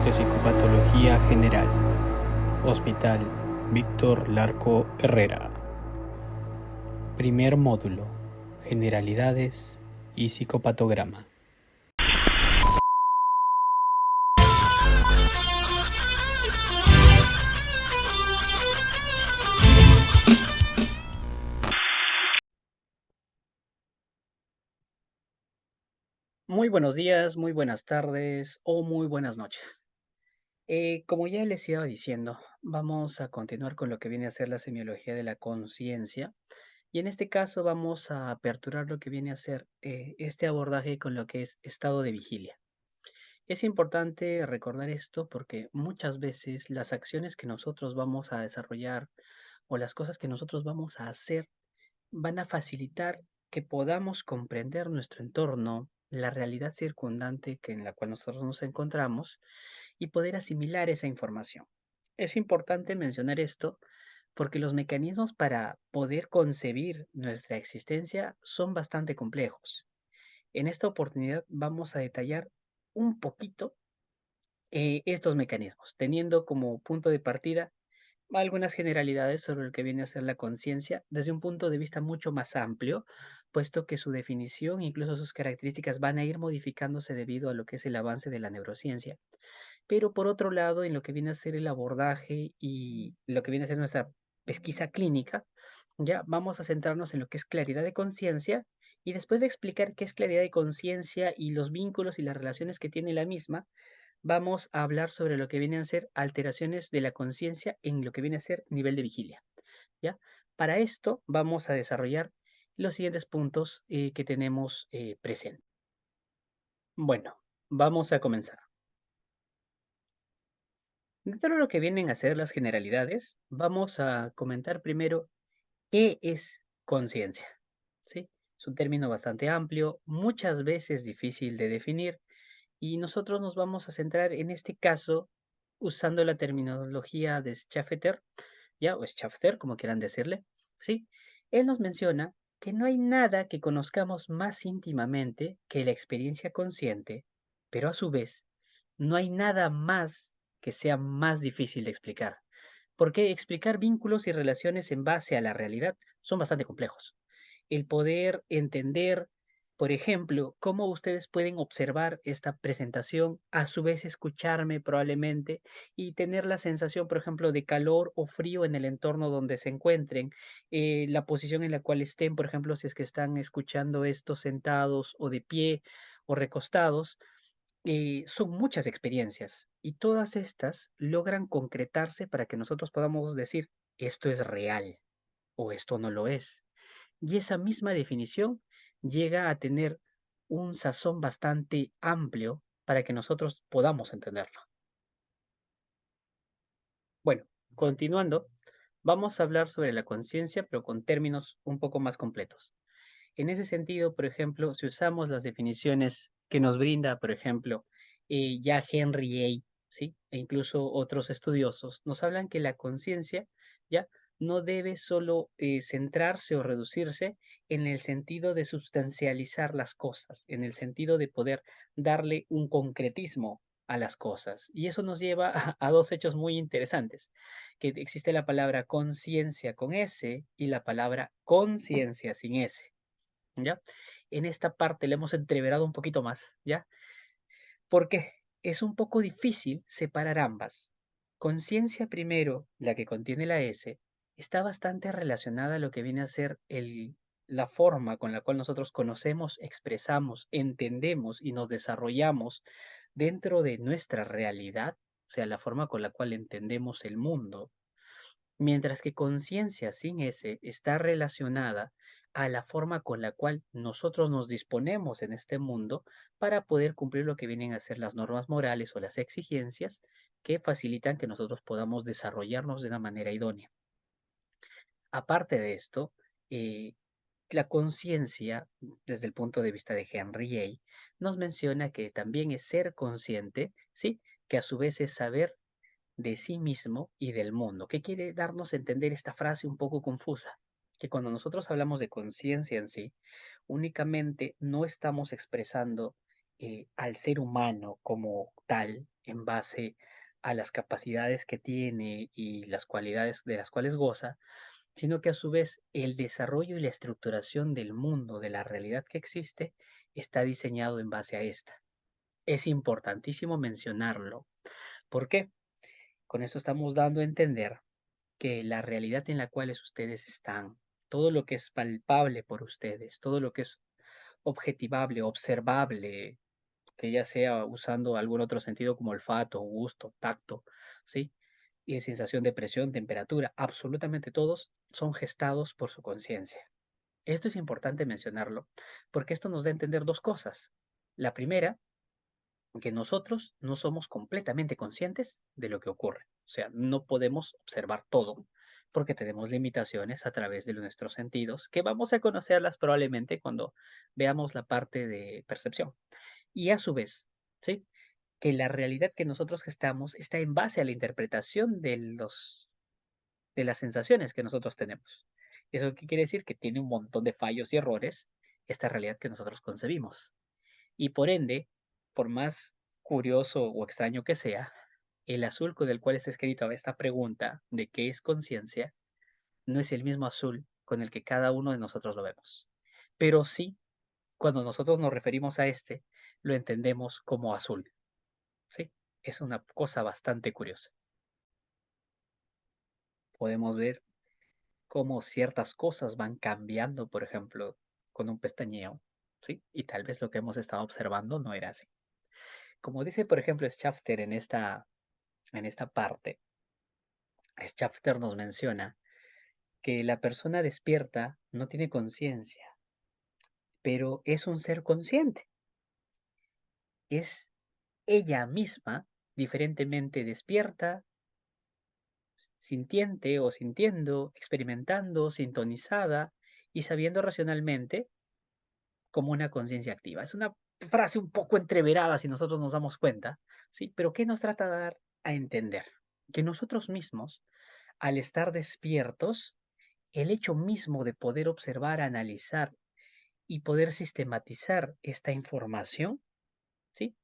de Psicopatología General, Hospital Víctor Larco Herrera. Primer módulo, Generalidades y Psicopatograma. Muy buenos días, muy buenas tardes o muy buenas noches. Como ya les iba diciendo, vamos a continuar con lo que viene a ser la semiología de la conciencia y en este caso vamos a aperturar lo que viene a ser este abordaje con lo que es estado de vigilia. Es importante recordar esto porque muchas veces las acciones que nosotros vamos a desarrollar o las cosas que nosotros vamos a hacer van a facilitar que podamos comprender nuestro entorno, la realidad circundante en la cual nosotros nos encontramos y poder asimilar esa información. Es importante mencionar esto porque los mecanismos para poder concebir nuestra existencia son bastante complejos. En esta oportunidad vamos a detallar un poquito estos mecanismos, teniendo como punto de partida algunas generalidades sobre lo que viene a ser la conciencia desde un punto de vista mucho más amplio, puesto que su definición, incluso sus características, van a ir modificándose debido a lo que es el avance de la neurociencia. Pero por otro lado, en lo que viene a ser el abordaje y lo que viene a ser nuestra pesquisa clínica, ya vamos a centrarnos en lo que es claridad de conciencia y después de explicar qué es claridad de conciencia y los vínculos y las relaciones que tiene la misma, vamos a hablar sobre lo que vienen a ser alteraciones de la conciencia en lo que viene a ser nivel de vigilia, ¿ya? Para esto vamos a desarrollar los siguientes puntos que tenemos presentes. Bueno, vamos a comenzar. Dentro de lo que vienen a ser las generalidades, vamos a comentar primero qué es conciencia, ¿sí? Es un término bastante amplio, muchas veces difícil de definir, y nosotros nos vamos a centrar en este caso usando la terminología de Schaffer, ¿ya? O Schaffer, como quieran decirle, ¿sí? Él nos menciona que no hay nada que conozcamos más íntimamente que la experiencia consciente, pero a su vez, no hay nada más que sea más difícil de explicar, porque explicar vínculos y relaciones en base a la realidad son bastante complejos. El poder entender, por ejemplo, cómo ustedes pueden observar esta presentación, a su vez escucharme probablemente y tener la sensación, por ejemplo, de calor o frío en el entorno donde se encuentren, la posición en la cual estén, por ejemplo, si es que están escuchando esto sentados o de pie o recostados, son muchas experiencias y todas estas logran concretarse para que nosotros podamos decir, esto es real o esto no lo es. Y esa misma definición llega a tener un sazón bastante amplio para que nosotros podamos entenderlo. Bueno, continuando, vamos a hablar sobre la conciencia, pero con términos un poco más completos. En ese sentido, por ejemplo, si usamos las definiciones que nos brinda, por ejemplo, ya Henry A., ¿sí? E incluso otros estudiosos, nos hablan que la conciencia ya no debe solo centrarse o reducirse en el sentido de substancializar las cosas, en el sentido de poder darle un concretismo a las cosas. Y eso nos lleva a dos hechos muy interesantes, que existe la palabra conciencia con S y la palabra conciencia sin S. ¿Ya? En esta parte le hemos entreverado un poquito más, ¿ya? Porque es un poco difícil separar ambas. Conciencia primero, la que contiene la S, está bastante relacionada a lo que viene a ser la forma con la cual nosotros conocemos, expresamos, entendemos y nos desarrollamos dentro de nuestra realidad, o sea, la forma con la cual entendemos el mundo, mientras que conciencia sin S está relacionada a la forma con la cual nosotros nos disponemos en este mundo para poder cumplir lo que vienen a ser las normas morales o las exigencias que facilitan que nosotros podamos desarrollarnos de una manera idónea. Aparte de esto, eh, la conciencia, desde el punto de vista de Henry A., nos menciona que también es ser consciente, ¿sí? Que a su vez es saber de sí mismo y del mundo. ¿Qué quiere darnos a entender esta frase un poco confusa? Que cuando nosotros hablamos de conciencia en sí, únicamente no estamos expresando al ser humano como tal, en base a las capacidades que tiene y las cualidades de las cuales goza, sino que a su vez el desarrollo y la estructuración del mundo, de la realidad que existe, está diseñado en base a esta. Es importantísimo mencionarlo. ¿Por qué? Con eso estamos dando a entender que la realidad en la cual ustedes están, todo lo que es palpable por ustedes, todo lo que es objetivable, observable, que ya sea usando algún otro sentido como olfato, gusto, tacto, ¿sí? Y sensación de presión, temperatura, absolutamente todos son gestados por su conciencia. Esto es importante mencionarlo porque esto nos da a entender dos cosas. La primera, que nosotros no somos completamente conscientes de lo que ocurre. O sea, no podemos observar todo porque tenemos limitaciones a través de nuestros sentidos que vamos a conocerlas probablemente cuando veamos la parte de percepción. Y a su vez, ¿sí? Que la realidad que nosotros gestamos está en base a la interpretación de las sensaciones que nosotros tenemos. ¿Eso qué quiere decir? Que tiene un montón de fallos y errores esta realidad que nosotros concebimos. Y por ende, por más curioso o extraño que sea, el azul con el cual está escrita esta pregunta de qué es conciencia no es el mismo azul con el que cada uno de nosotros lo vemos. Pero sí, cuando nosotros nos referimos a este, lo entendemos como azul. ¿Sí? Es una cosa bastante curiosa. Podemos ver cómo ciertas cosas van cambiando, por ejemplo, con un pestañeo, ¿sí? Y tal vez lo que hemos estado observando no era así. Como dice, por ejemplo, Schafter en esta parte, Schafter nos menciona que la persona despierta no tiene conciencia, pero es un ser consciente. Es ella misma, diferentemente despierta, sintiente o sintiendo, experimentando, sintonizada y sabiendo racionalmente como una conciencia activa. Es una frase un poco entreverada si nosotros nos damos cuenta, ¿sí? Pero ¿qué nos trata de dar a entender? Que nosotros mismos, al estar despiertos, el hecho mismo de poder observar, analizar y poder sistematizar esta información, ¿sí?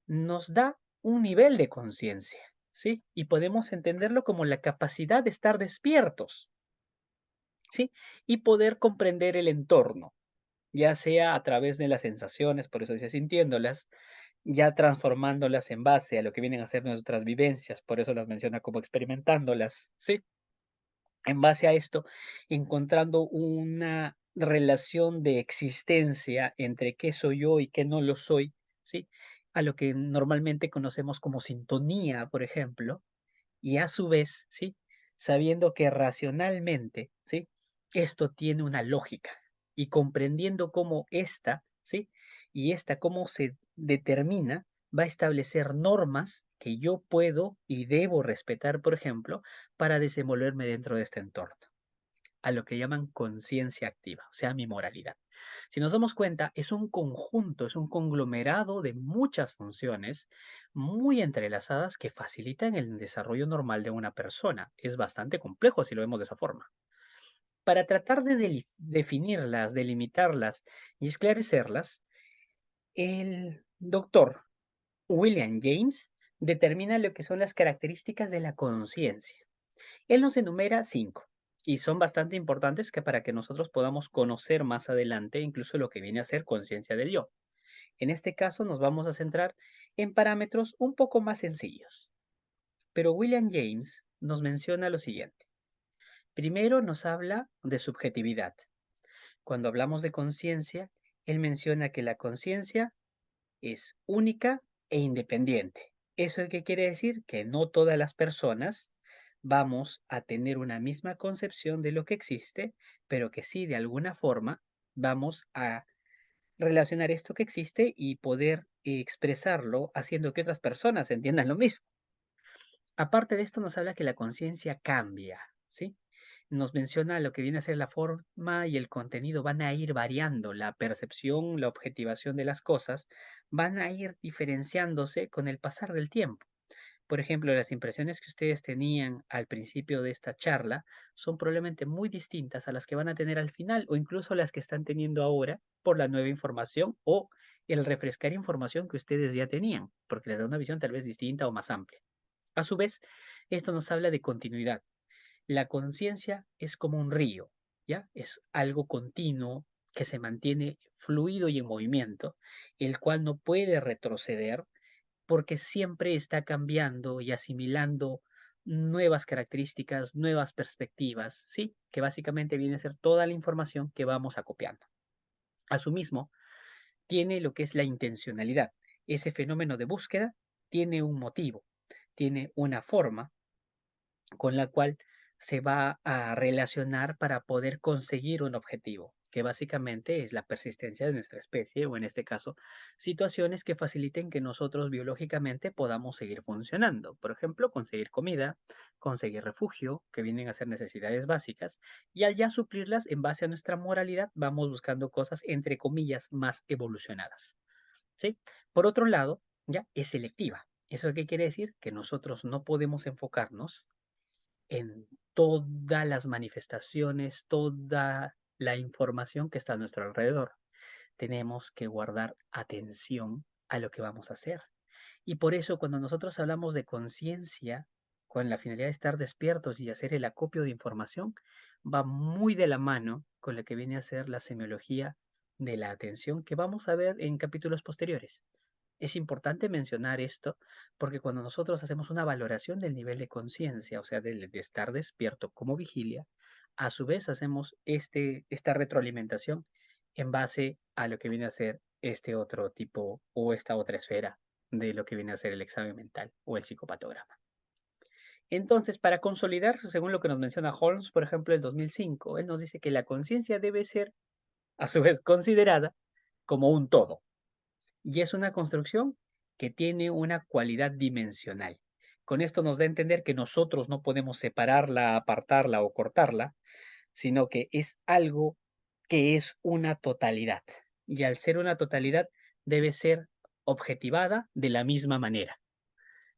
Nos da un nivel de conciencia, ¿sí? Y podemos entenderlo como la capacidad de estar despiertos, ¿sí? Y poder comprender el entorno, ya sea a través de las sensaciones, por eso dice sintiéndolas, ya transformándolas en base a lo que vienen a ser nuestras vivencias, por eso las menciona como experimentándolas, ¿sí? En base a esto, encontrando una relación de existencia entre qué soy yo y qué no lo soy, ¿sí? A lo que normalmente conocemos como sintonía, por ejemplo, y a su vez, ¿sí? Sabiendo que racionalmente, ¿sí? Esto tiene una lógica y comprendiendo cómo esta, ¿sí? Y esta cómo se determina, va a establecer normas que yo puedo y debo respetar, por ejemplo, para desenvolverme dentro de este entorno, a lo que llaman conciencia activa, o sea, mi moralidad. Si nos damos cuenta, es un conjunto, es un conglomerado de muchas funciones muy entrelazadas que facilitan el desarrollo normal de una persona. Es bastante complejo si lo vemos de esa forma. Para tratar de definirlas, delimitarlas y esclarecerlas, el doctor William James determina lo que son las características de la conciencia. Él nos enumera 5 y son bastante importantes que para que nosotros podamos conocer más adelante incluso lo que viene a ser conciencia del yo. En este caso nos vamos a centrar en parámetros un poco más sencillos. Pero William James nos menciona lo siguiente. Primero nos habla de subjetividad. Cuando hablamos de conciencia, él menciona que la conciencia es única e independiente. ¿Eso qué quiere decir? Que no todas las personas vamos a tener una misma concepción de lo que existe, pero que sí de alguna forma vamos a relacionar esto que existe y poder expresarlo haciendo que otras personas entiendan lo mismo. Aparte de esto nos habla que la conciencia cambia, ¿sí? Nos menciona lo que viene a ser la forma y el contenido van a ir variando, la percepción, la objetivación de las cosas van a ir diferenciándose con el pasar del tiempo. Por ejemplo, las impresiones que ustedes tenían al principio de esta charla son probablemente muy distintas a las que van a tener al final o incluso las que están teniendo ahora por la nueva información o el refrescar información que ustedes ya tenían, porque les da una visión tal vez distinta o más amplia. A su vez, esto nos habla de continuidad. La conciencia es como un río, ¿ya? Es algo continuo que se mantiene fluido y en movimiento, el cual no puede retroceder porque siempre está cambiando y asimilando nuevas características, nuevas perspectivas, ¿sí? Que básicamente viene a ser toda la información que vamos acopiando. A su mismo, tiene lo que es la intencionalidad. Ese fenómeno de búsqueda tiene un motivo, tiene una forma con la cual se va a relacionar para poder conseguir un objetivo, que básicamente es la persistencia de nuestra especie, o en este caso, situaciones que faciliten que nosotros biológicamente podamos seguir funcionando. Por ejemplo, conseguir comida, conseguir refugio, que vienen a ser necesidades básicas, y al ya suplirlas en base a nuestra moralidad, vamos buscando cosas, entre comillas, más evolucionadas. ¿Sí? Por otro lado, ya es selectiva. ¿Eso qué quiere decir? Que nosotros no podemos enfocarnos en todas las manifestaciones, toda la información que está a nuestro alrededor. Tenemos que guardar atención a lo que vamos a hacer. Y por eso cuando nosotros hablamos de conciencia, con la finalidad de estar despiertos y hacer el acopio de información, va muy de la mano con lo que viene a ser la semiología de la atención que vamos a ver en capítulos posteriores. Es importante mencionar esto porque cuando nosotros hacemos una valoración del nivel de conciencia, o sea, de estar despierto como vigilia, a su vez hacemos esta retroalimentación en base a lo que viene a ser este otro tipo o esta otra esfera de lo que viene a ser el examen mental o el psicopatograma. Entonces, para consolidar, según lo que nos menciona Holmes, por ejemplo, el 2005, él nos dice que la conciencia debe ser, a su vez, considerada como un todo, y es una construcción que tiene una cualidad dimensional. Con esto nos da a entender que nosotros no podemos separarla, apartarla o cortarla, sino que es algo que es una totalidad. Y al ser una totalidad, debe ser objetivada de la misma manera.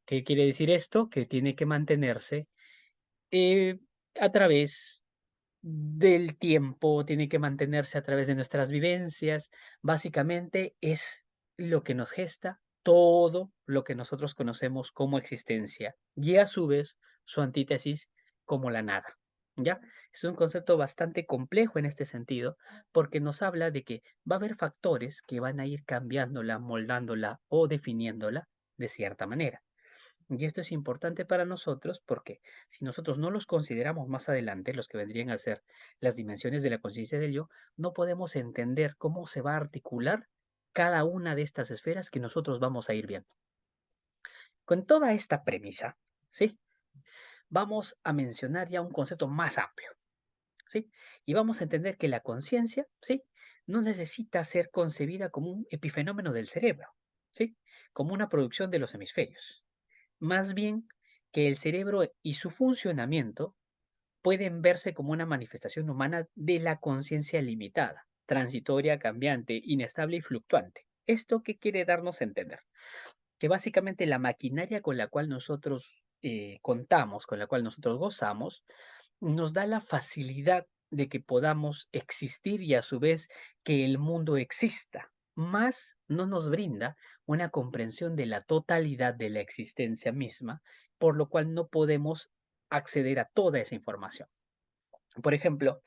¿Qué quiere decir esto? Que tiene que mantenerse eh, a través del tiempo, tiene que mantenerse a través de nuestras vivencias. Básicamente es lo que nos gesta todo lo que nosotros conocemos como existencia y a su vez su antítesis como la nada. ¿Ya? Es un concepto bastante complejo en este sentido porque nos habla de que va a haber factores que van a ir cambiándola, moldándola o definiéndola de cierta manera. Y esto es importante para nosotros porque si nosotros no los consideramos más adelante, los que vendrían a ser las dimensiones de la conciencia del yo, no podemos entender cómo se va a articular cada una de estas esferas que nosotros vamos a ir viendo. Con toda esta premisa, ¿sí? Vamos a mencionar ya un concepto más amplio, ¿sí? Y vamos a entender que la conciencia, ¿sí? No necesita ser concebida como un epifenómeno del cerebro, ¿sí? Como una producción de los hemisferios. Más bien que el cerebro y su funcionamiento pueden verse como una manifestación humana de la conciencia limitada, transitoria, cambiante, inestable y fluctuante. ¿Esto qué quiere darnos a entender? Que básicamente la maquinaria con la cual nosotros contamos, con la cual nosotros gozamos, nos da la facilidad de que podamos existir y a su vez que el mundo exista, más no nos brinda una comprensión de la totalidad de la existencia misma, por lo cual no podemos acceder a toda esa información. Por ejemplo,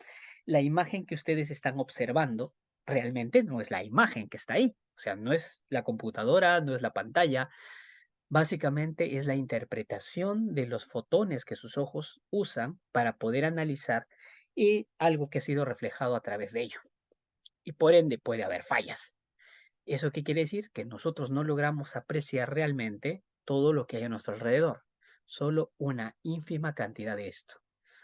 la imagen que ustedes están observando realmente no es la imagen que está ahí, o sea, no es la computadora, no es la pantalla, básicamente es la interpretación de los fotones que sus ojos usan para poder analizar y algo que ha sido reflejado a través de ello. Y por ende puede haber fallas. ¿Eso qué quiere decir? Que nosotros no logramos apreciar realmente todo lo que hay a nuestro alrededor, solo una ínfima cantidad de esto.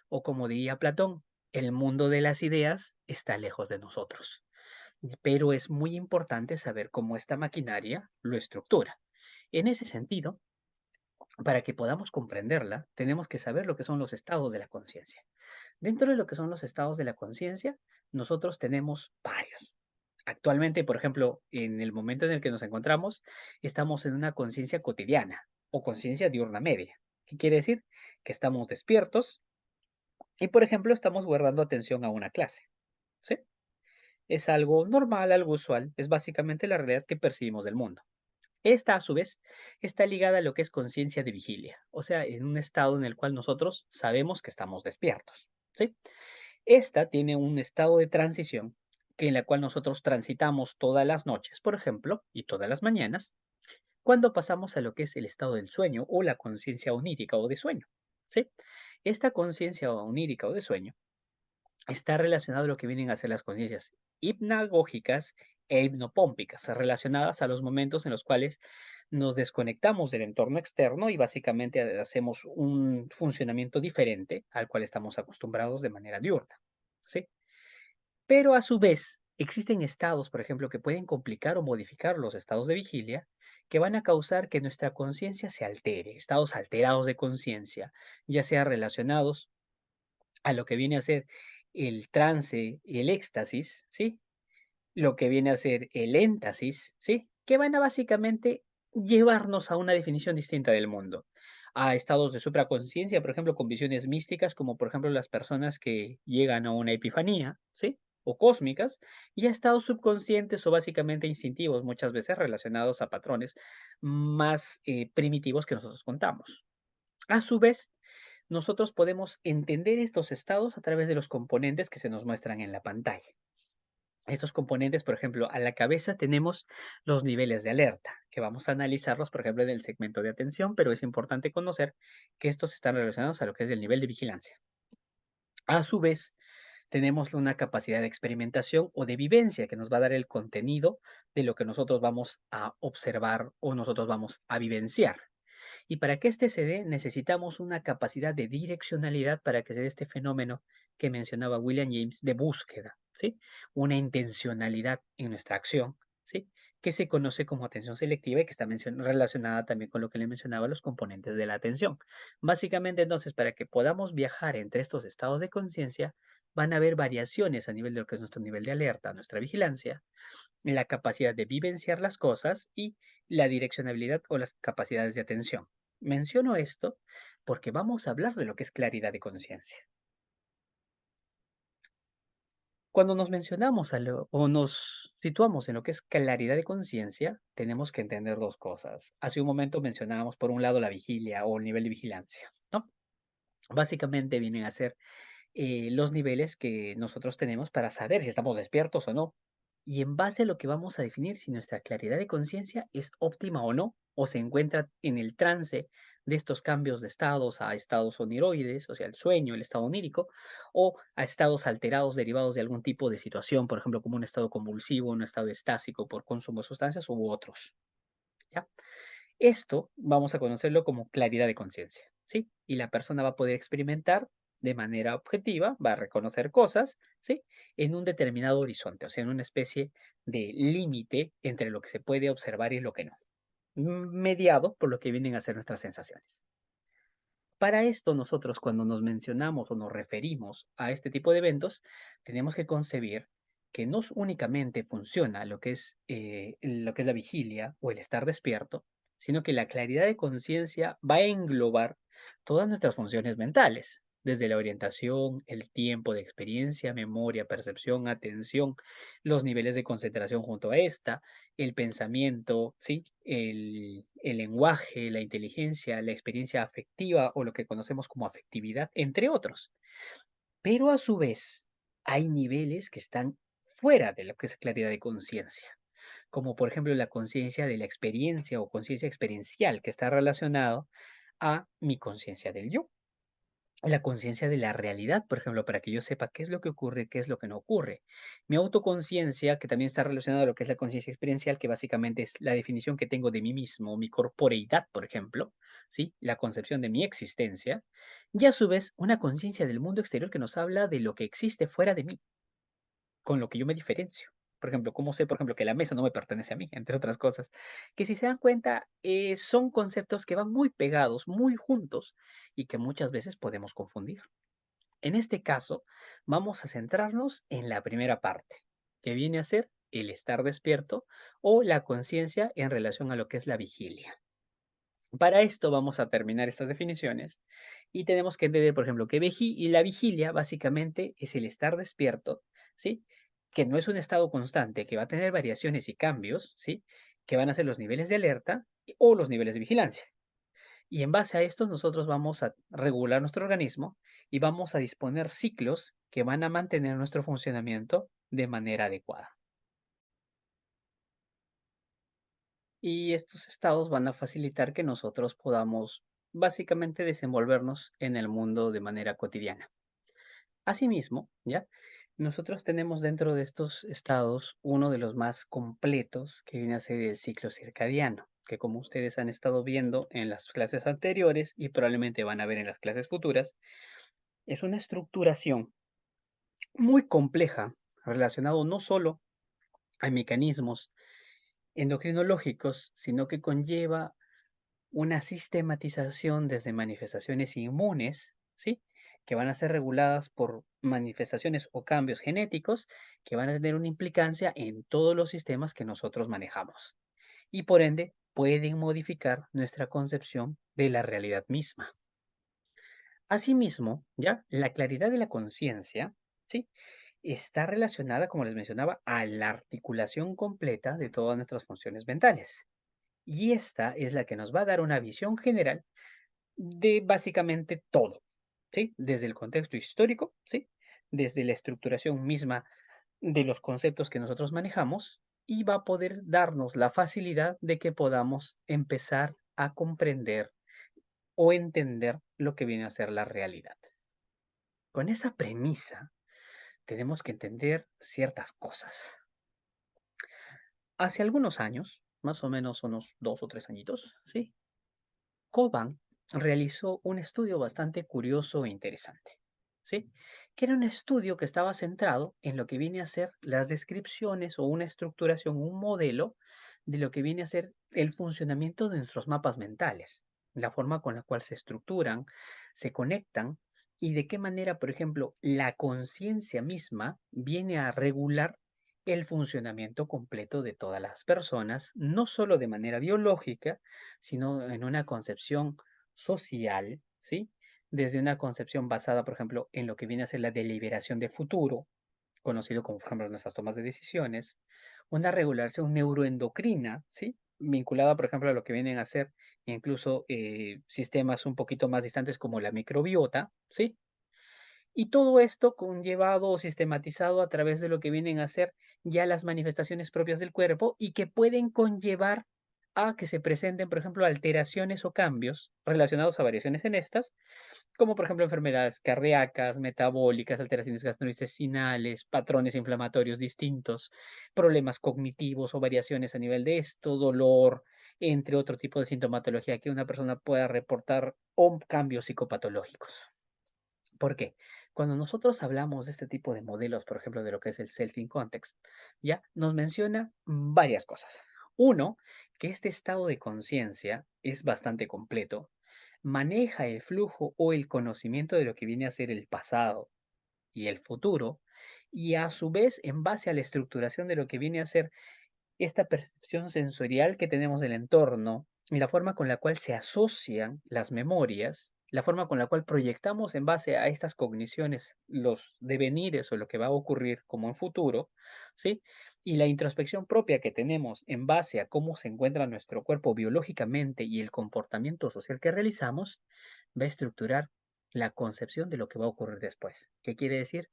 O como diría Platón, el mundo de las ideas está lejos de nosotros. Pero es muy importante saber cómo esta maquinaria lo estructura. En ese sentido, para que podamos comprenderla, tenemos que saber lo que son los estados de la conciencia. Dentro de lo que son los estados de la conciencia, nosotros tenemos varios. Actualmente, por ejemplo, en el momento en el que nos encontramos, estamos en una conciencia cotidiana. o conciencia diurna media. ¿Qué quiere decir? Que estamos despiertos y, por ejemplo, estamos guardando atención a una clase. ¿Sí? Es algo normal, algo usual, es básicamente la realidad que percibimos del mundo. Esta, a su vez, está ligada a lo que es conciencia de vigilia, o sea, en un estado en el cual nosotros sabemos que estamos despiertos, ¿sí? Esta tiene un estado de transición que en la cual nosotros transitamos todas las noches, por ejemplo, y todas las mañanas, cuando pasamos a lo que es el estado del sueño o la conciencia onírica o de sueño, ¿sí? Esta conciencia onírica o de sueño está relacionado a lo que vienen a ser las conciencias hipnagógicas e hipnopómpicas, relacionadas a los momentos en los cuales nos desconectamos del entorno externo y básicamente hacemos un funcionamiento diferente al cual estamos acostumbrados de manera diurna, ¿sí? Pero a su vez, existen estados, por ejemplo, que pueden complicar o modificar los estados de vigilia, que van a causar que nuestra conciencia se altere, estados alterados de conciencia, ya sea relacionados a lo que viene a ser el trance y el éxtasis, ¿sí? Lo que viene a ser el éntasis, ¿sí? Que van a básicamente llevarnos a una definición distinta del mundo, a estados de supraconciencia, por ejemplo, con visiones místicas, como por ejemplo las personas que llegan a una epifanía, ¿sí? O cósmicas, y a estados subconscientes o básicamente instintivos, muchas veces relacionados a patrones más primitivos que nosotros contamos. A su vez, nosotros podemos entender estos estados a través de los componentes que se nos muestran en la pantalla. Estos componentes, por ejemplo, a la cabeza tenemos los niveles de alerta, que vamos a analizarlos, por ejemplo, en el segmento de atención, pero es importante conocer que estos están relacionados a lo que es el nivel de vigilancia. A su vez, tenemos una capacidad de experimentación o de vivencia que nos va a dar el contenido de lo que nosotros vamos a observar o nosotros vamos a vivenciar. Y para que este se dé, necesitamos una capacidad de direccionalidad para que se dé este fenómeno que mencionaba William James de búsqueda, ¿sí? Una intencionalidad en nuestra acción, ¿sí? Que se conoce como atención selectiva y que está relacionada también con lo que le mencionaba los componentes de la atención. Básicamente, entonces, para que podamos viajar entre estos estados de conciencia, van a haber variaciones a nivel de lo que es nuestro nivel de alerta, nuestra vigilancia, la capacidad de vivenciar las cosas y la direccionabilidad o las capacidades de atención. Menciono esto porque vamos a hablar de lo que es claridad de conciencia. Cuando nos mencionamos o nos situamos en lo que es claridad de conciencia, tenemos que entender dos cosas. Hace un momento mencionábamos, por un lado, la vigilia o el nivel de vigilancia, ¿no? Básicamente vienen a ser los niveles que nosotros tenemos para saber si estamos despiertos o no. Y en base a lo que vamos a definir si nuestra claridad de conciencia es óptima o no, o se encuentra en el trance de estos cambios de estados a estados oniroides, o sea, el sueño, el estado onírico, o a estados alterados derivados de algún tipo de situación, por ejemplo, como un estado convulsivo, un estado estásico por consumo de sustancias u otros. ¿Ya? Esto vamos a conocerlo como claridad de conciencia, ¿sí? Y la persona va a poder experimentar de manera objetiva, va a reconocer cosas, ¿sí? En un determinado horizonte, o sea, en una especie de límite entre lo que se puede observar y lo que no, mediado por lo que vienen a ser nuestras sensaciones. Para esto, nosotros cuando nos mencionamos o nos referimos a este tipo de eventos, tenemos que concebir que no únicamente funciona lo que es la vigilia o el estar despierto, sino que la claridad de conciencia va a englobar todas nuestras funciones mentales, desde la orientación, el tiempo de experiencia, memoria, percepción, atención, los niveles de concentración junto a esta, el pensamiento, ¿sí? El lenguaje, la inteligencia, la experiencia afectiva o lo que conocemos como afectividad, entre otros. Pero a su vez, hay niveles que están fuera de lo que es claridad de conciencia, como por ejemplo la conciencia de la experiencia o conciencia experiencial, que está relacionado a mi conciencia del yo, la conciencia de la realidad, por ejemplo, para que yo sepa qué es lo que ocurre, qué es lo que no ocurre. Mi autoconciencia, que también está relacionada a lo que es la conciencia experiencial, que básicamente es la definición que tengo de mí mismo, mi corporeidad, por ejemplo, ¿sí? La concepción de mi existencia, y a su vez una conciencia del mundo exterior que nos habla de lo que existe fuera de mí, con lo que yo me diferencio. Por ejemplo, ¿cómo sé, por ejemplo, que la mesa no me pertenece a mí, entre otras cosas? Que si se dan cuenta, son conceptos que van muy pegados, muy juntos y que muchas veces podemos confundir. En este caso, vamos a centrarnos en la primera parte, que viene a ser el estar despierto o la conciencia en relación a lo que es la vigilia. Para esto vamos a terminar estas definiciones y tenemos que entender, por ejemplo, que y la vigilia básicamente es el estar despierto, ¿sí? Que no es un estado constante, que va a tener variaciones y cambios, ¿sí? Que van a ser los niveles de alerta o los niveles de vigilancia. Y en base a esto nosotros vamos a regular nuestro organismo y vamos a disponer ciclos que van a mantener nuestro funcionamiento de manera adecuada. Y estos estados van a facilitar que nosotros podamos básicamente desenvolvernos en el mundo de manera cotidiana. Asimismo, ¿ya? Nosotros tenemos dentro de estos estados uno de los más completos que viene a ser el ciclo circadiano, que como ustedes han estado viendo en las clases anteriores y probablemente van a ver en las clases futuras, es una estructuración muy compleja relacionado no solo a mecanismos endocrinológicos, sino que conlleva una sistematización desde manifestaciones inmunes, ¿sí? Que van a ser reguladas por manifestaciones o cambios genéticos que van a tener una implicancia en todos los sistemas que nosotros manejamos y por ende pueden modificar nuestra concepción de la realidad misma. Asimismo, ya la claridad de la conciencia, ¿sí? Está relacionada, como les mencionaba, a la articulación completa de todas nuestras funciones mentales. Y esta es la que nos va a dar una visión general de básicamente todo, ¿sí? Desde el contexto histórico, ¿sí? Desde la estructuración misma de los conceptos que nosotros manejamos y va a poder darnos la facilidad de que podamos empezar a comprender o entender lo que viene a ser la realidad. Con esa premisa, tenemos que entender ciertas cosas. Hace algunos años, más o menos unos 2 o 3 añitos, ¿sí? Coban realizó un estudio bastante curioso e interesante, ¿sí? Que era un estudio que estaba centrado en lo que viene a ser las descripciones o una estructuración, un modelo de lo que viene a ser el funcionamiento de nuestros mapas mentales, la forma con la cual se estructuran, se conectan y de qué manera, por ejemplo, la conciencia misma viene a regular el funcionamiento completo de todas las personas, no solo de manera biológica, sino en una concepción social, ¿sí? Desde una concepción basada, por ejemplo, en lo que viene a ser la deliberación de futuro, conocido como, por ejemplo, nuestras tomas de decisiones, una regulación neuroendocrina, ¿sí? Vinculada, por ejemplo, a lo que vienen a ser incluso sistemas un poquito más distantes como la microbiota, ¿sí? Y todo esto conllevado o sistematizado a través de lo que vienen a ser ya las manifestaciones propias del cuerpo y que pueden conllevar a que se presenten, por ejemplo, alteraciones o cambios relacionados a variaciones en estas, como por ejemplo enfermedades cardíacas, metabólicas, alteraciones gastrointestinales, patrones inflamatorios distintos, problemas cognitivos o variaciones a nivel de esto, dolor, entre otro tipo de sintomatología que una persona pueda reportar o cambios psicopatológicos. ¿Por qué? Cuando nosotros hablamos de este tipo de modelos, por ejemplo, de lo que es el Self in Context, ya nos menciona varias cosas. Uno, que este estado de conciencia es bastante completo, maneja el flujo o el conocimiento de lo que viene a ser el pasado y el futuro, y a su vez, en base a la estructuración de lo que viene a ser esta percepción sensorial que tenemos del entorno y la forma con la cual se asocian las memorias, la forma con la cual proyectamos en base a estas cogniciones los devenires o lo que va a ocurrir como en futuro, ¿sí? Y la introspección propia que tenemos en base a cómo se encuentra nuestro cuerpo biológicamente y el comportamiento social que realizamos, va a estructurar la concepción de lo que va a ocurrir después. ¿Qué quiere decir?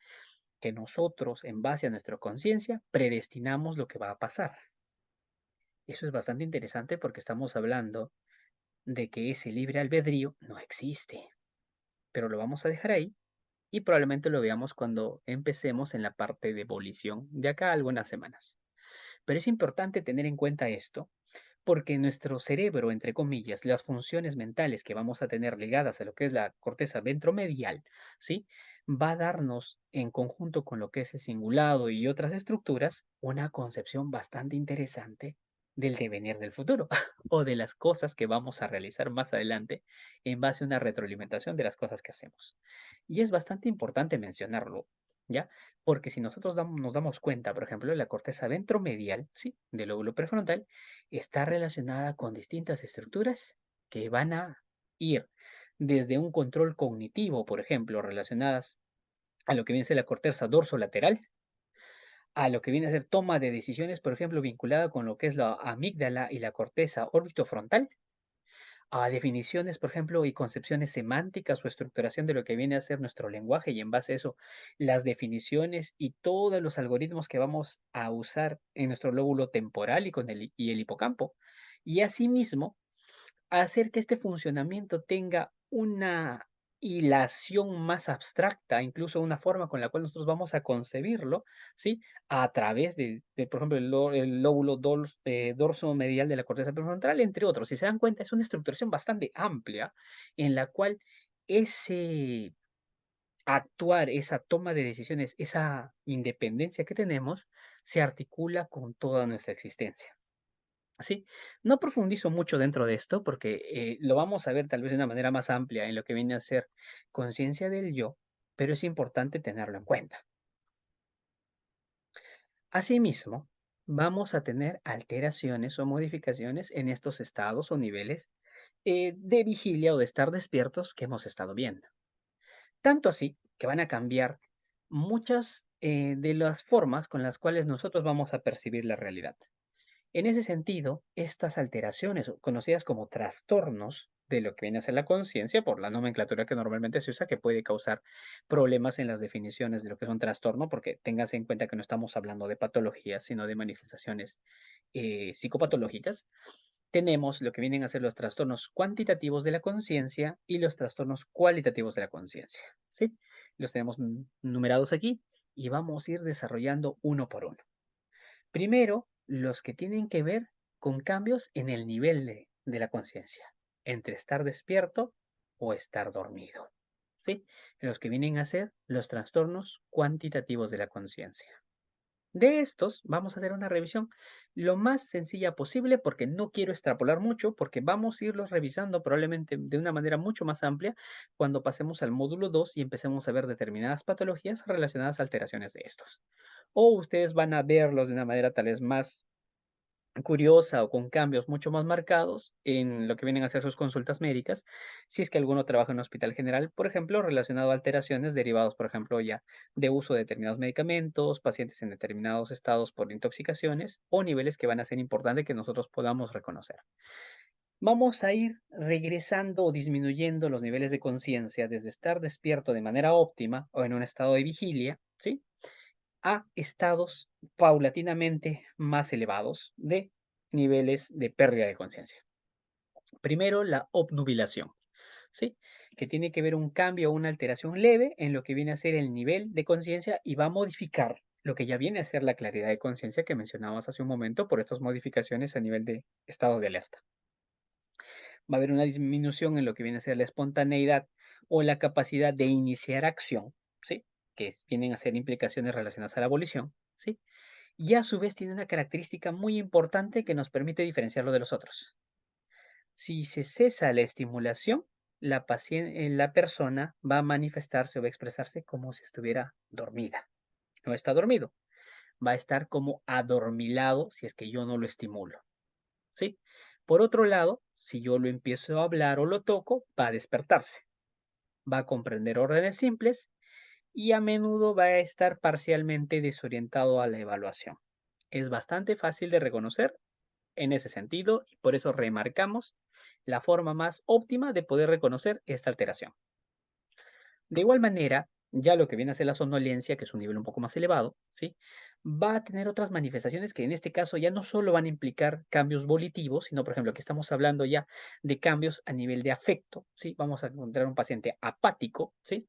Que nosotros, en base a nuestra conciencia, predestinamos lo que va a pasar. Eso es bastante interesante porque estamos hablando de que ese libre albedrío no existe, pero lo vamos a dejar ahí y probablemente lo veamos cuando empecemos en la parte de ebolición de acá a algunas semanas. Pero es importante tener en cuenta esto porque nuestro cerebro, entre comillas, las funciones mentales que vamos a tener ligadas a lo que es la corteza ventromedial, ¿sí? Va a darnos, en conjunto con lo que es el cingulado y otras estructuras, una concepción bastante interesante del devenir del futuro o de las cosas que vamos a realizar más adelante en base a una retroalimentación de las cosas que hacemos. Y es bastante importante mencionarlo, ¿ya? Porque si nosotros nos damos cuenta, por ejemplo, de la corteza ventromedial, ¿sí? Del lóbulo prefrontal, está relacionada con distintas estructuras que van a ir desde un control cognitivo, por ejemplo, relacionadas a lo que viene a ser la corteza dorsolateral, a lo que viene a ser toma de decisiones, por ejemplo, vinculada con lo que es la amígdala y la corteza orbitofrontal, a definiciones, por ejemplo, y concepciones semánticas o estructuración de lo que viene a ser nuestro lenguaje y en base a eso, las definiciones y todos los algoritmos que vamos a usar en nuestro lóbulo temporal y el hipocampo. Y asimismo, hacer que este funcionamiento tenga una hilación más abstracta, incluso una forma con la cual nosotros vamos a concebirlo, ¿sí? A través de, por ejemplo, el lóbulo dorso medial de la corteza prefrontal, entre otros. Si se dan cuenta, es una estructuración bastante amplia en la cual ese actuar, esa toma de decisiones, esa independencia que tenemos, se articula con toda nuestra existencia. Sí, no profundizo mucho dentro de esto porque lo vamos a ver tal vez de una manera más amplia en lo que viene a ser conciencia del yo, pero es importante tenerlo en cuenta. Asimismo, vamos a tener alteraciones o modificaciones en estos estados o niveles de vigilia o de estar despiertos que hemos estado viendo. Tanto así que van a cambiar muchas de las formas con las cuales nosotros vamos a percibir la realidad. En ese sentido, estas alteraciones, conocidas como trastornos de lo que viene a ser la conciencia, por la nomenclatura que normalmente se usa, que puede causar problemas en las definiciones de lo que es un trastorno, porque téngase en cuenta que no estamos hablando de patologías, sino de manifestaciones psicopatológicas, tenemos lo que vienen a ser los trastornos cuantitativos de la conciencia y los trastornos cualitativos de la conciencia, ¿sí? Los tenemos numerados aquí y vamos a ir desarrollando uno por uno. Primero, los que tienen que ver con cambios en el nivel de la conciencia, entre estar despierto o estar dormido. ¿Sí? Los que vienen a ser los trastornos cuantitativos de la conciencia. De estos vamos a hacer una revisión lo más sencilla posible porque no quiero extrapolar mucho porque vamos a irlos revisando probablemente de una manera mucho más amplia cuando pasemos al módulo 2 y empecemos a ver determinadas patologías relacionadas a alteraciones de estos. O ustedes van a verlos de una manera tal vez más curiosa o con cambios mucho más marcados en lo que vienen a ser sus consultas médicas, si es que alguno trabaja en un hospital general, por ejemplo, relacionado a alteraciones derivados, por ejemplo, ya de uso de determinados medicamentos, pacientes en determinados estados por intoxicaciones o niveles que van a ser importantes que nosotros podamos reconocer. Vamos a ir regresando o disminuyendo los niveles de conciencia desde estar despierto de manera óptima o en un estado de vigilia, ¿sí? A estados paulatinamente más elevados de niveles de pérdida de conciencia. Primero, la obnubilación, ¿sí? Que tiene que ver un cambio o una alteración leve en lo que viene a ser el nivel de conciencia y va a modificar lo que ya viene a ser la claridad de conciencia que mencionábamos hace un momento por estas modificaciones a nivel de estados de alerta. Va a haber una disminución en lo que viene a ser la espontaneidad o la capacidad de iniciar acción, ¿sí? Que vienen a ser implicaciones relacionadas a la abolición, ¿sí? Y a su vez tiene una característica muy importante que nos permite diferenciarlo de los otros. Si se cesa la estimulación, la persona va a manifestarse o va a expresarse como si estuviera dormida. No está dormido, va a estar como adormilado si es que yo no lo estimulo, ¿sí? Por otro lado, si yo lo empiezo a hablar o lo toco, va a despertarse, va a comprender órdenes simples y a menudo va a estar parcialmente desorientado a la evaluación. Es bastante fácil de reconocer en ese sentido y por eso remarcamos la forma más óptima de poder reconocer esta alteración. De igual manera, ya lo que viene a ser la somnolencia, que es un nivel un poco más elevado, ¿sí? Va a tener otras manifestaciones que en este caso ya no solo van a implicar cambios volitivos, sino, por ejemplo, aquí estamos hablando ya de cambios a nivel de afecto, ¿sí? Vamos a encontrar un paciente apático, ¿sí?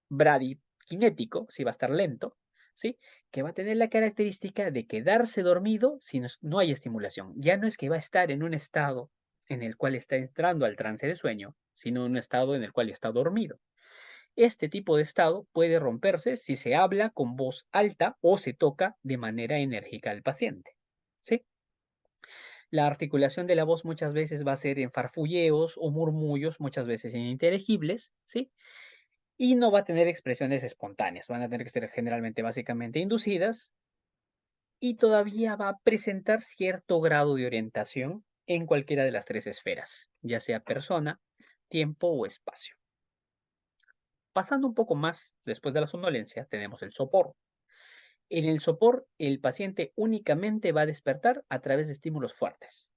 Bradikinético, si va a estar lento, ¿sí? Que va a tener la característica de quedarse dormido si no hay estimulación. Ya no es que va a estar en un estado en el cual está entrando al trance de sueño, sino en un estado en el cual está dormido. Este tipo de estado puede romperse si se habla con voz alta o se toca de manera enérgica al paciente, ¿sí? La articulación de la voz muchas veces va a ser en farfulleos o murmullos, muchas veces ininteligibles, ¿sí? Y no va a tener expresiones espontáneas, van a tener que ser generalmente básicamente inducidas y todavía va a presentar cierto grado de orientación en cualquiera de las tres esferas, ya sea persona, tiempo o espacio. Pasando un poco más, después de la somnolencia, tenemos el sopor. En el sopor, el paciente únicamente va a despertar a través de estímulos fuertes,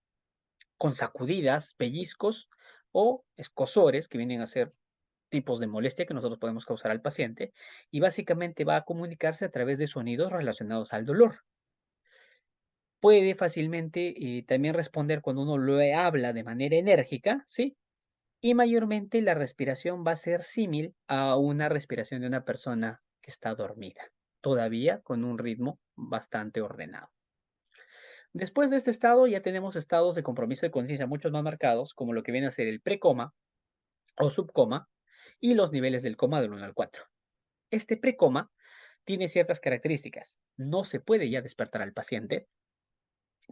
con sacudidas, pellizcos o escozores, que vienen a ser tipos de molestia que nosotros podemos causar al paciente, y básicamente va a comunicarse a través de sonidos relacionados al dolor. Puede fácilmente también responder cuando uno le habla de manera enérgica, ¿sí? Y mayormente la respiración va a ser símil a una respiración de una persona que está dormida, todavía con un ritmo bastante ordenado. Después de este estado ya tenemos estados de compromiso de conciencia muchos más marcados, como lo que viene a ser el precoma o subcoma y los niveles del coma del 1 al 4. Este precoma tiene ciertas características. No se puede ya despertar al paciente,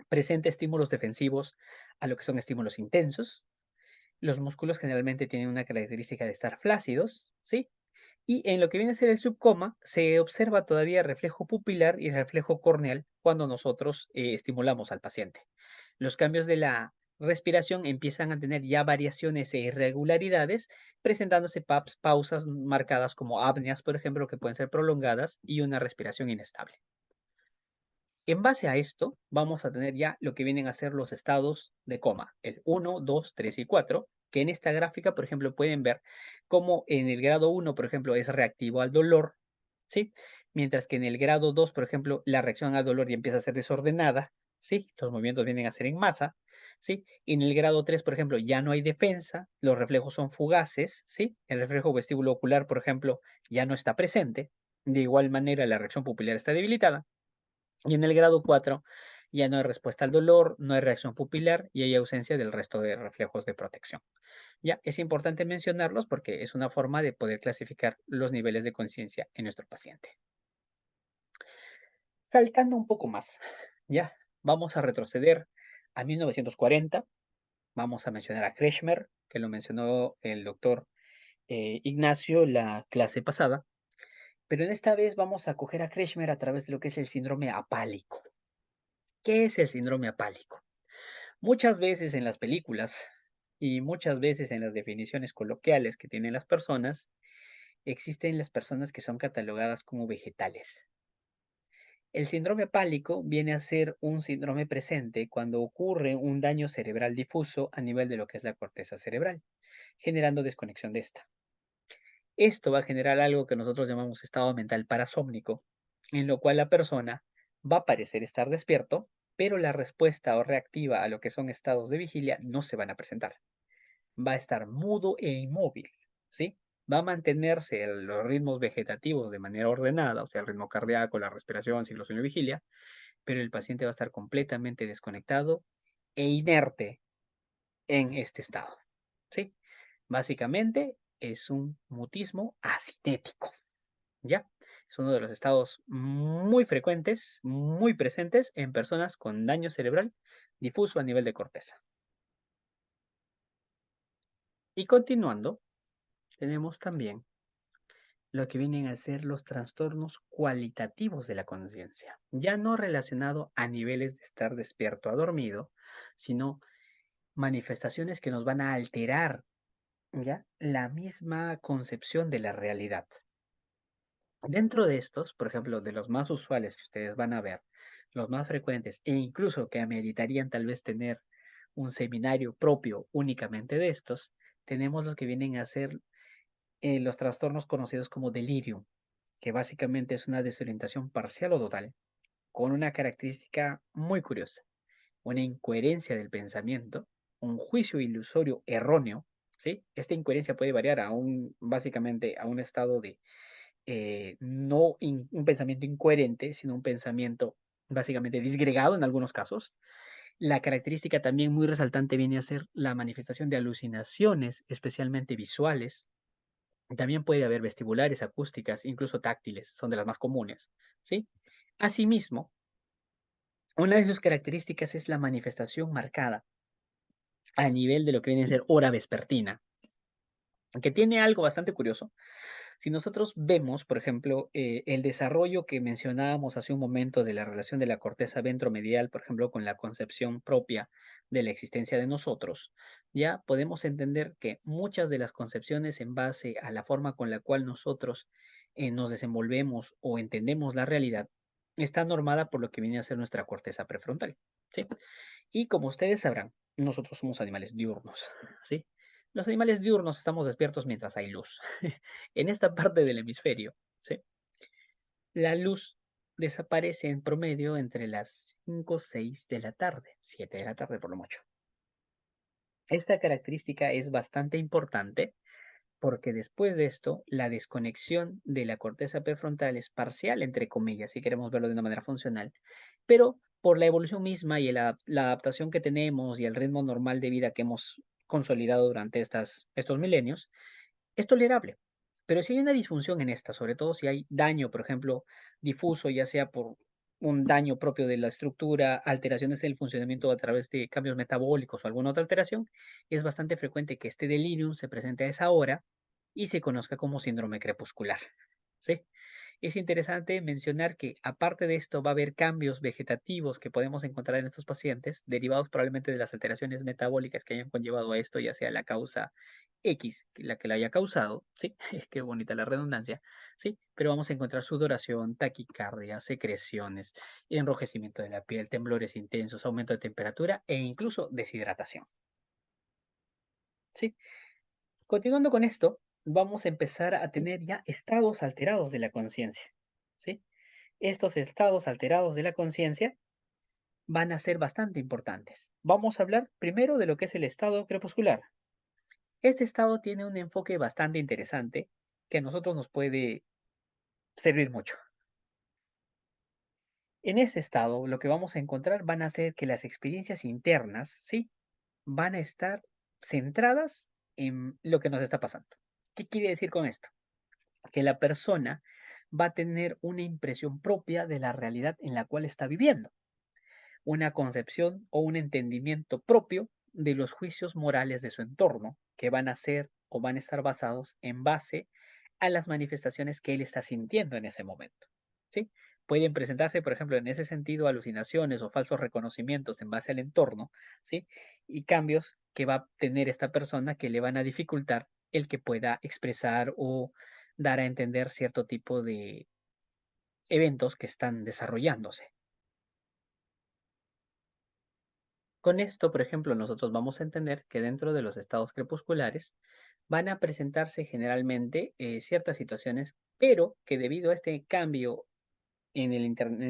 presenta estímulos defensivos a lo que son estímulos intensos. Los músculos generalmente tienen una característica de estar flácidos, ¿sí? Y en lo que viene a ser el subcoma, se observa todavía reflejo pupilar y reflejo corneal cuando nosotros estimulamos al paciente. Los cambios de la respiración empiezan a tener ya variaciones e irregularidades, presentándose pausas marcadas como apneas, por ejemplo, que pueden ser prolongadas y una respiración inestable. En base a esto, vamos a tener ya lo que vienen a ser los estados de coma, el 1, 2, 3 y 4, que en esta gráfica, por ejemplo, pueden ver cómo en el grado 1, por ejemplo, es reactivo al dolor, ¿sí? Mientras que en el grado 2, por ejemplo, la reacción al dolor ya empieza a ser desordenada, ¿sí? Los movimientos vienen a ser en masa, ¿sí? En el grado 3, por ejemplo, ya no hay defensa, los reflejos son fugaces, ¿sí? El reflejo vestíbulo ocular, por ejemplo, ya no está presente. De igual manera, la reacción pupilar está debilitada. Y en el grado 4 ya no hay respuesta al dolor, no hay reacción pupilar y hay ausencia del resto de reflejos de protección. Ya es importante mencionarlos porque es una forma de poder clasificar los niveles de conciencia en nuestro paciente. Saltando un poco más, ya vamos a retroceder a 1940. Vamos a mencionar a Kretschmer, que lo mencionó el doctor Ignacio la clase pasada, pero en esta vez vamos a coger a Kretschmer a través de lo que es el síndrome apálico. ¿Qué es el síndrome apálico? Muchas veces en las películas y muchas veces en las definiciones coloquiales que tienen las personas, existen las personas que son catalogadas como vegetales. El síndrome hepálico viene a ser un síndrome presente cuando ocurre un daño cerebral difuso a nivel de lo que es la corteza cerebral, generando desconexión de esta. Esto va a generar algo que nosotros llamamos estado mental parasómnico, en lo cual la persona va a parecer estar despierto, pero la respuesta o reactiva a lo que son estados de vigilia no se van a presentar. Va a estar mudo e inmóvil, ¿sí? Va a mantenerse los ritmos vegetativos de manera ordenada, o sea, el ritmo cardíaco, la respiración, ciclo sueño-vigilia, pero el paciente va a estar completamente desconectado e inerte en este estado, ¿sí? Básicamente es un mutismo asinético, ¿ya? Es uno de los estados muy frecuentes, muy presentes en personas con daño cerebral difuso a nivel de corteza. Y continuando, tenemos también lo que vienen a ser los trastornos cualitativos de la conciencia, ya no relacionado a niveles de estar despierto a dormido, sino manifestaciones que nos van a alterar ya la misma concepción de la realidad. Dentro de estos, por ejemplo, de los más usuales que ustedes van a ver, los más frecuentes e incluso que ameritarían tal vez tener un seminario propio únicamente de estos, tenemos los que vienen a ser los trastornos conocidos como delirium, que básicamente es una desorientación parcial o total, con una característica muy curiosa, una incoherencia del pensamiento, un juicio ilusorio erróneo, ¿sí? Esta incoherencia puede variar básicamente a un estado de no un pensamiento incoherente, sino un pensamiento básicamente disgregado en algunos casos. La característica también muy resaltante viene a ser la manifestación de alucinaciones, especialmente visuales. También puede haber vestibulares, acústicas, incluso táctiles, son de las más comunes, ¿sí? Asimismo, una de sus características es la manifestación marcada a nivel de lo que viene a ser hora vespertina, que tiene algo bastante curioso. Si nosotros vemos, por ejemplo, el desarrollo que mencionábamos hace un momento de la relación de la corteza ventromedial, por ejemplo, con la concepción propia de la existencia de nosotros, ya podemos entender que muchas de las concepciones en base a la forma con la cual nosotros nos desenvolvemos o entendemos la realidad está normada por lo que viene a ser nuestra corteza prefrontal, ¿sí? Y como ustedes sabrán, nosotros somos animales diurnos, ¿sí? Los animales diurnos estamos despiertos mientras hay luz. En esta parte del hemisferio, ¿sí? La luz desaparece en promedio entre las 5 o 6 de la tarde, 7 de la tarde por lo mucho. Esta característica es bastante importante porque después de esto, la desconexión de la corteza prefrontal es parcial, entre comillas, si queremos verlo de una manera funcional, pero por la evolución misma y la adaptación que tenemos y el ritmo normal de vida que hemos consolidado durante estos milenios, es tolerable. Pero si hay una disfunción en esta, sobre todo si hay daño, por ejemplo, difuso, ya sea por un daño propio de la estructura, alteraciones en el funcionamiento a través de cambios metabólicos o alguna otra alteración, es bastante frecuente que este delirium se presente a esa hora y se conozca como síndrome crepuscular. ¿Sí? Es interesante mencionar que aparte de esto va a haber cambios vegetativos que podemos encontrar en estos pacientes, derivados probablemente de las alteraciones metabólicas que hayan conllevado a esto, ya sea la causa X, la que la haya causado, ¿sí? Qué bonita la redundancia, ¿sí? Pero vamos a encontrar sudoración, taquicardia, secreciones, enrojecimiento de la piel, temblores intensos, aumento de temperatura e incluso deshidratación, ¿sí? Continuando con esto, vamos a empezar a tener ya estados alterados de la conciencia, ¿sí? Estos estados alterados de la conciencia van a ser bastante importantes. Vamos a hablar primero de lo que es el estado crepuscular. Este estado tiene un enfoque bastante interesante que a nosotros nos puede servir mucho. En este estado, lo que vamos a encontrar van a ser que las experiencias internas, ¿sí? Van a estar centradas en lo que nos está pasando. ¿Qué quiere decir con esto? Que la persona va a tener una impresión propia de la realidad en la cual está viviendo, una concepción o un entendimiento propio de los juicios morales de su entorno, que van a ser o van a estar basados en base a las manifestaciones que él está sintiendo en ese momento. ¿Sí? Pueden presentarse, por ejemplo, en ese sentido, alucinaciones o falsos reconocimientos en base al entorno, ¿sí? Y cambios que va a tener esta persona que le van a dificultar el que pueda expresar o dar a entender cierto tipo de eventos que están desarrollándose. Con esto, por ejemplo, nosotros vamos a entender que dentro de los estados crepusculares van a presentarse generalmente ciertas situaciones, pero que debido a este cambio en el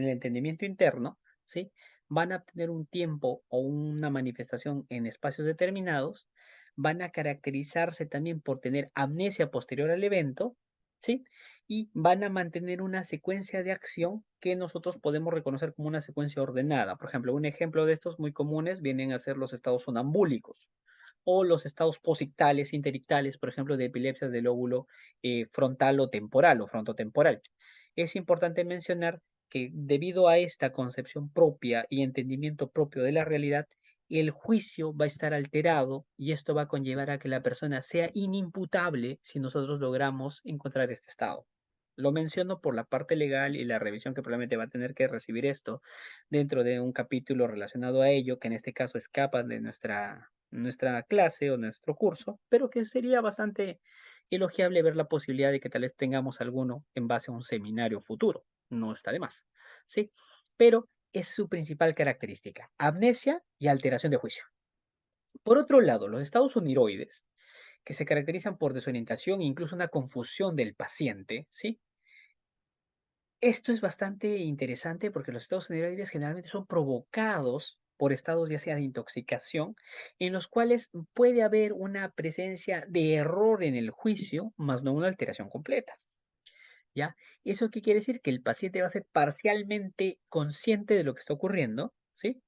entendimiento interno, ¿sí? Van a tener un tiempo o una manifestación en espacios determinados, van a caracterizarse también por tener amnesia posterior al evento, ¿sí? Y van a mantener una secuencia de acción que nosotros podemos reconocer como una secuencia ordenada. Por ejemplo, un ejemplo de estos muy comunes vienen a ser los estados sonambúlicos o los estados posictales, interictales, por ejemplo, de epilepsias del lóbulo frontal o temporal o frontotemporal. Es importante mencionar que debido a esta concepción propia y entendimiento propio de la realidad, el juicio va a estar alterado y esto va a conllevar a que la persona sea inimputable si nosotros logramos encontrar este estado. Lo menciono por la parte legal y la revisión que probablemente va a tener que recibir esto dentro de un capítulo relacionado a ello, que en este caso escapa de nuestra clase o nuestro curso, pero que sería bastante elogiable ver la posibilidad de que tal vez tengamos alguno en base a un seminario futuro. No está de más, ¿sí? Pero es su principal característica, amnesia y alteración de juicio. Por otro lado, los estados oniroides, que se caracterizan por desorientación e incluso una confusión del paciente, ¿sí? Esto es bastante interesante porque los estados oniroides generalmente son provocados por estados ya sea de intoxicación, en los cuales puede haber una presencia de error en el juicio, más no una alteración completa. ¿Ya? ¿Eso qué quiere decir? Que el paciente va a ser parcialmente consciente de lo que está ocurriendo, ¿sí?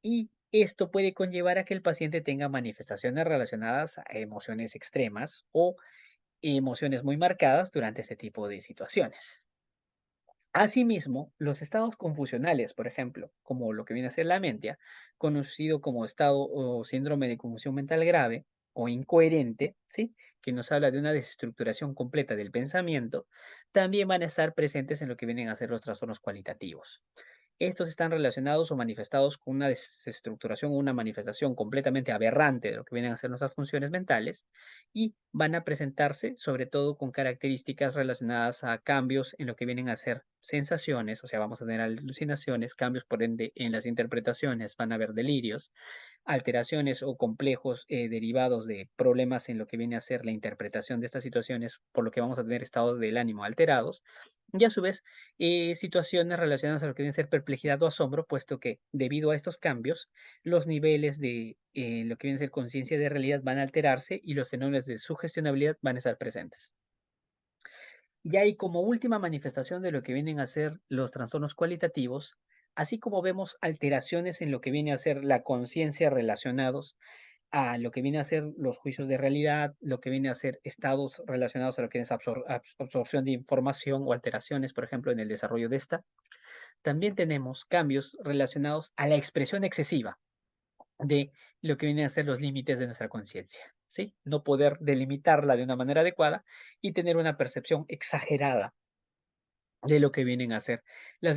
Y esto puede conllevar a que el paciente tenga manifestaciones relacionadas a emociones extremas o emociones muy marcadas durante este tipo de situaciones. Asimismo, los estados confusionales, por ejemplo, como lo que viene a ser la mentia, conocido como estado o síndrome de confusión mental grave, o incoherente, ¿sí? Que nos habla de una desestructuración completa del pensamiento, también van a estar presentes en lo que vienen a ser los trastornos cualitativos. Estos están relacionados o manifestados con una desestructuración o una manifestación completamente aberrante de lo que vienen a ser nuestras funciones mentales y van a presentarse sobre todo con características relacionadas a cambios en lo que vienen a ser sensaciones, o sea, vamos a tener alucinaciones, cambios por ende en las interpretaciones, van a haber delirios, alteraciones o complejos derivados de problemas en lo que viene a ser la interpretación de estas situaciones, por lo que vamos a tener estados del ánimo alterados, y a su vez situaciones relacionadas a lo que viene a ser perplejidad o asombro, puesto que debido a estos cambios, los niveles de lo que viene a ser conciencia de realidad van a alterarse y los fenómenos de sugestionabilidad van a estar presentes. Y ahí como última manifestación de lo que vienen a ser los trastornos cualitativos, así como vemos alteraciones en lo que viene a ser la conciencia relacionados a lo que viene a ser los juicios de realidad, lo que viene a ser estados relacionados a lo que es absorción de información o alteraciones, por ejemplo, en el desarrollo de esta. También tenemos cambios relacionados a la expresión excesiva de lo que vienen a ser los límites de nuestra conciencia, ¿sí? No poder delimitarla de una manera adecuada y tener una percepción exagerada de lo que vienen a ser las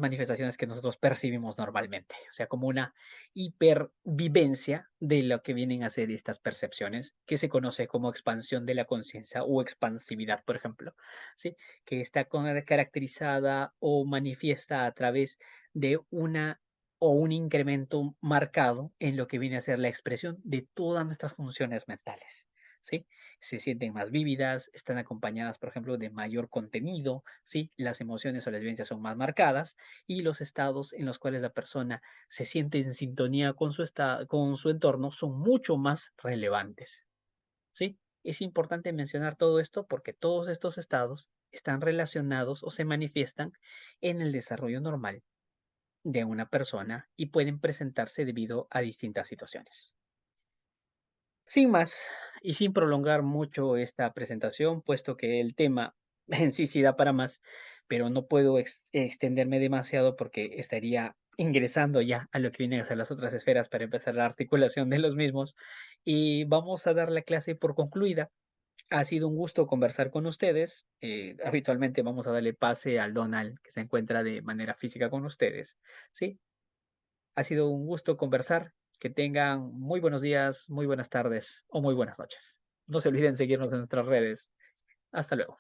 manifestaciones que nosotros percibimos normalmente, o sea, como una hipervivencia de lo que vienen a ser estas percepciones, que se conoce como expansión de la conciencia o expansividad, por ejemplo, ¿sí? Que está caracterizada o manifiesta a través de una o un incremento marcado en lo que viene a ser la expresión de todas nuestras funciones mentales, ¿sí? Se sienten más vívidas, están acompañadas, por ejemplo, de mayor contenido, ¿sí? Las emociones o las vivencias son más marcadas y los estados en los cuales la persona se siente en sintonía con con su entorno son mucho más relevantes, ¿sí? Es importante mencionar todo esto porque todos estos estados están relacionados o se manifiestan en el desarrollo normal de una persona y pueden presentarse debido a distintas situaciones. Sin más, y sin prolongar mucho esta presentación, puesto que el tema en sí da para más, pero no puedo extenderme demasiado porque estaría ingresando ya a lo que vienen a ser las otras esferas para empezar la articulación de los mismos. Y vamos a dar la clase por concluida. Ha sido un gusto conversar con ustedes. Habitualmente vamos a darle pase al Donald que se encuentra de manera física con ustedes. ¿Sí? Ha sido un gusto conversar. Que tengan muy buenos días, muy buenas tardes o muy buenas noches. No se olviden seguirnos en nuestras redes. Hasta luego.